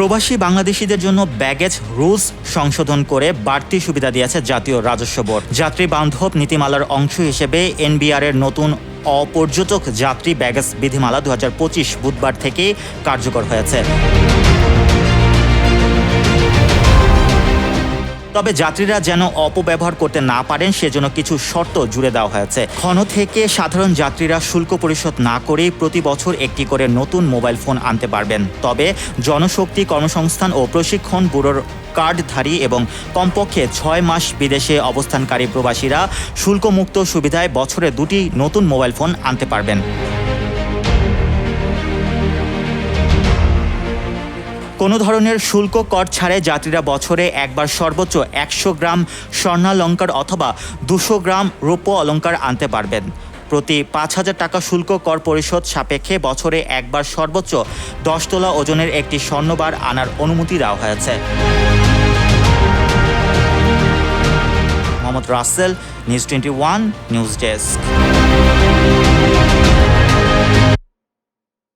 প্রবাসী বাংলাদেশিদের জন্য ব্যাগেজ রুলস সংশোধন করে বাড়তি সুবিধা দিয়েছে জাতীয় রাজস্ব বোর্ড। যাত্রী বান্ধব নীতিমালার অংশ হিসেবে এনবিআর এর নতুন অপর্যটক যাত্রী ব্যাগেজ বিধিমালা 2025 বুধবার থেকে কার্যকর হয়েছে। তবে যাত্রীরা যেন অপব্যবহার করতে না পারেন সেজন্য কিছু শর্ত জুড়ে দেওয়া হয়েছে। খন থেকে সাধারণ যাত্রীরা শুল্ক পরিশোধ না করেই প্রতি বছর একটি করে নতুন মোবাইল ফোন আনতে পারবেন। তবে জনশক্তি কর্মসংস্থান ও প্রশিক্ষণ ব্যুরোর কার্ডধারী এবং কমপক্ষে 6 মাস বিদেশে অবস্থানকারী প্রবাসীরা শুল্কমুক্ত সুবিধায় বছরে 2টি নতুন মোবাইল ফোন আনতে পারবেন। কোনো ধরনের শুল্ক কর ছাড়াই যাত্রীরা বছরে একবার সর্বোচ্চ 100 গ্রাম স্বর্ণালংকার অথবা 200 গ্রাম রৌপ্য অলংকার আনতে পারবেন। প্রতি 5,000 টাকা শুল্ক কর পরিশোধ সাপেক্ষে বছরে একবার সর্বোচ্চ 10 তোলা ওজনের একটি স্বর্ণবার আনার অনুমতি দেওয়া হয়েছে। Mohammad Rasel, news 21 news desk.